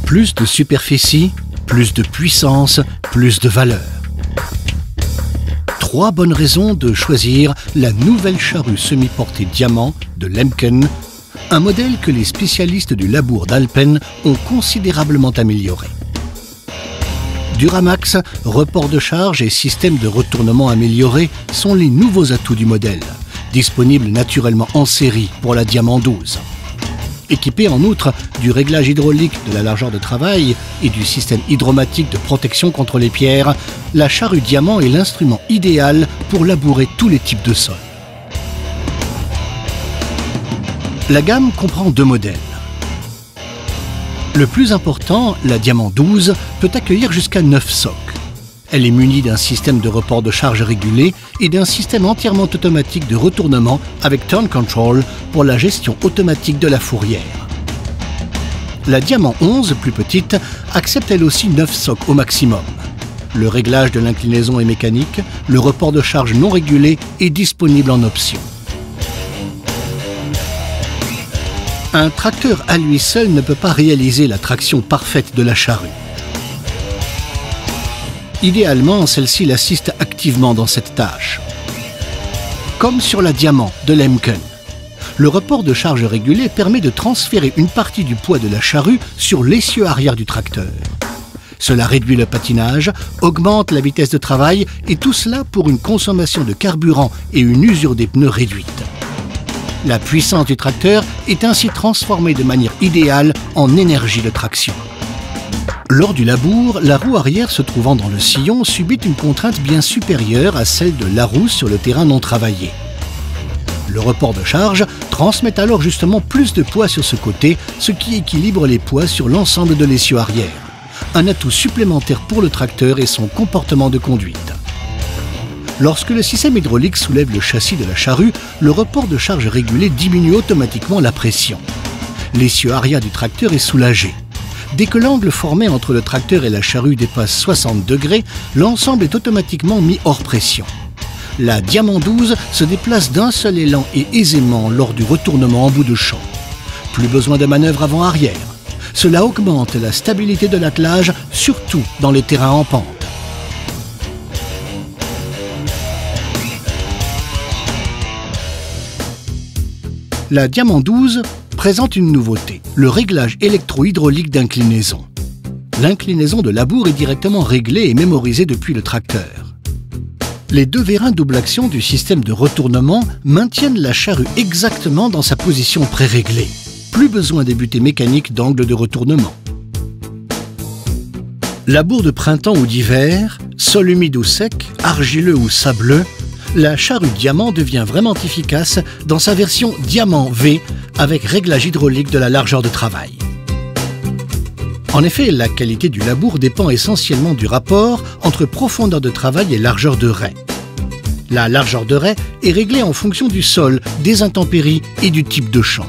Plus de superficie, plus de puissance, plus de valeur. 3 bonnes raisons de choisir la nouvelle charrue semi-portée diamant de Lemken, un modèle que les spécialistes du labour d'Alpen ont considérablement amélioré. Duramax, report de charge et système de retournement amélioré sont les nouveaux atouts du modèle, disponibles naturellement en série pour la Diamant 12. Équipée en outre du réglage hydraulique de la largeur de travail et du système hydromatique de protection contre les pierres, la charrue Diamant est l'instrument idéal pour labourer tous les types de sols. La gamme comprend 2 modèles. Le plus important, la Diamant 12, peut accueillir jusqu'à 9 socs. Elle est munie d'un système de report de charge régulé et d'un système entièrement automatique de retournement avec Turn Control pour la gestion automatique de la fourrière. La Diamant 11, plus petite, accepte elle aussi 9 socs au maximum. Le réglage de l'inclinaison est mécanique, le report de charge non régulé est disponible en option. Un tracteur à lui seul ne peut pas réaliser la traction parfaite de la charrue. Idéalement, celle-ci l'assiste activement dans cette tâche. Comme sur la Diamant de Lemken, le report de charge régulé permet de transférer une partie du poids de la charrue sur l'essieu arrière du tracteur. Cela réduit le patinage, augmente la vitesse de travail et tout cela pour une consommation de carburant et une usure des pneus réduite. La puissance du tracteur est ainsi transformée de manière idéale en énergie de traction. Lors du labour, la roue arrière se trouvant dans le sillon subit une contrainte bien supérieure à celle de la roue sur le terrain non travaillé. Le report de charge transmet alors justement plus de poids sur ce côté, ce qui équilibre les poids sur l'ensemble de l'essieu arrière. Un atout supplémentaire pour le tracteur et son comportement de conduite. Lorsque le système hydraulique soulève le châssis de la charrue, le report de charge régulé diminue automatiquement la pression. L'essieu arrière du tracteur est soulagé. Dès que l'angle formé entre le tracteur et la charrue dépasse 60 degrés, l'ensemble est automatiquement mis hors pression. La Diamant 12 se déplace d'un seul élan et aisément lors du retournement en bout de champ. Plus besoin de manœuvre avant-arrière. Cela augmente la stabilité de l'attelage, surtout dans les terrains en pente. La Diamant 12 présente une nouveauté, le réglage électro-hydraulique d'inclinaison. L'inclinaison de labour est directement réglée et mémorisée depuis le tracteur. Les 2 vérins double action du système de retournement maintiennent la charrue exactement dans sa position pré-réglée. Plus besoin des butées mécaniques d'angle de retournement. Labour de printemps ou d'hiver, sol humide ou sec, argileux ou sableux, la charrue Diamant devient vraiment efficace dans sa version Diamant V avec réglage hydraulique de la largeur de travail. En effet, la qualité du labour dépend essentiellement du rapport entre profondeur de travail et largeur de raie. La largeur de raie est réglée en fonction du sol, des intempéries et du type de champ.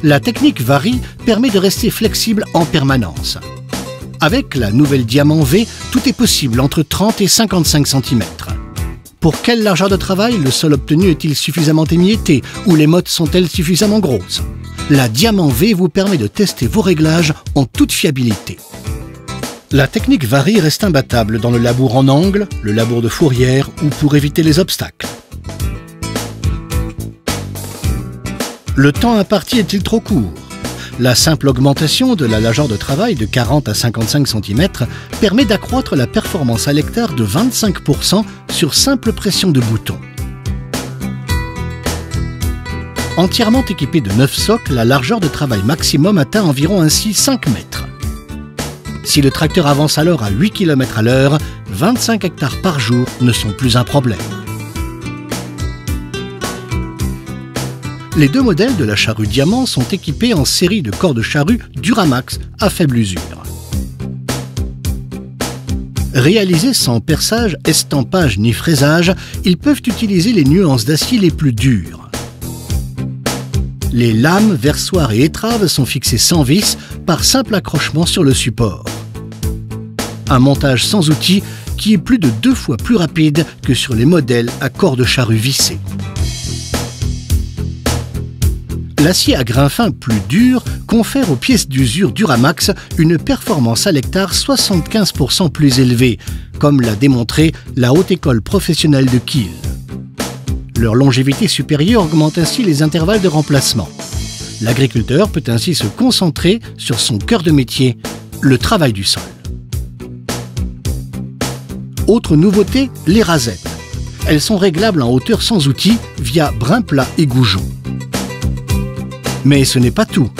La technique varie permet de rester flexible en permanence. Avec la nouvelle Diamant V, tout est possible entre 30 et 55 cm. Pour quelle largeur de travail le sol obtenu est-il suffisamment émietté ou les mottes sont-elles suffisamment grosses? La Diamant V vous permet de tester vos réglages en toute fiabilité. La technique varie reste imbattable dans le labour en angle, le labour de fourrière ou pour éviter les obstacles. Le temps imparti est-il trop court? La simple augmentation de la largeur de travail de 40 à 55 cm permet d'accroître la performance à l'hectare de 25% sur simple pression de bouton. Entièrement équipée de 9 socs, la largeur de travail maximum atteint environ ainsi 5 mètres. Si le tracteur avance alors à 8 km à l'heure, 25 hectares par jour ne sont plus un problème. Les 2 modèles de la charrue Diamant sont équipés en série de corps de charrue Duramax à faible usure. Réalisés sans perçage, estampage ni fraisage, ils peuvent utiliser les nuances d'acier les plus dures. Les lames, versoirs et étraves sont fixées sans vis par simple accrochement sur le support. Un montage sans outils qui est plus de 2 fois plus rapide que sur les modèles à corps de charrue vissés. L'acier à grain fin plus dur confère aux pièces d'usure Duramax une performance à l'hectare 75% plus élevée, comme l'a démontré la Haute École professionnelle de Kiel. Leur longévité supérieure augmente ainsi les intervalles de remplacement. L'agriculteur peut ainsi se concentrer sur son cœur de métier, le travail du sol. Autre nouveauté, les rasettes. Elles sont réglables en hauteur sans outil via brin plat et goujon. Mais ce n'est pas tout.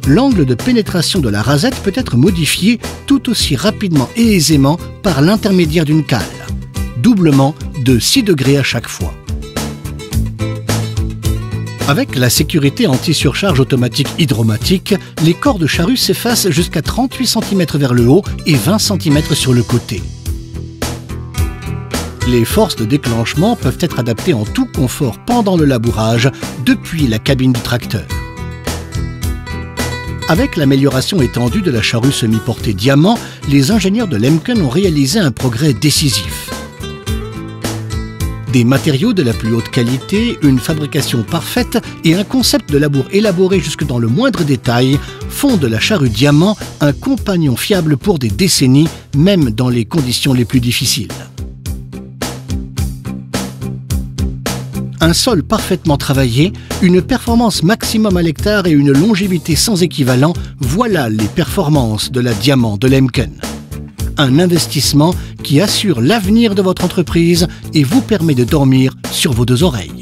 L'angle de pénétration de la rasette peut être modifié tout aussi rapidement et aisément par l'intermédiaire d'une cale, doublement de 6 degrés à chaque fois. Avec la sécurité anti-surcharge automatique hydromatique, les corps de charrue s'effacent jusqu'à 38 cm vers le haut et 20 cm sur le côté. Les forces de déclenchement peuvent être adaptées en tout confort pendant le labourage, depuis la cabine du tracteur. Avec l'amélioration étendue de la charrue semi-portée diamant, les ingénieurs de Lemken ont réalisé un progrès décisif. Des matériaux de la plus haute qualité, une fabrication parfaite et un concept de labour élaboré jusque dans le moindre détail font de la charrue diamant un compagnon fiable pour des décennies, même dans les conditions les plus difficiles. Un sol parfaitement travaillé, une performance maximum à l'hectare et une longévité sans équivalent, voilà les performances de la Diamant de Lemken. Un investissement qui assure l'avenir de votre entreprise et vous permet de dormir sur vos deux oreilles.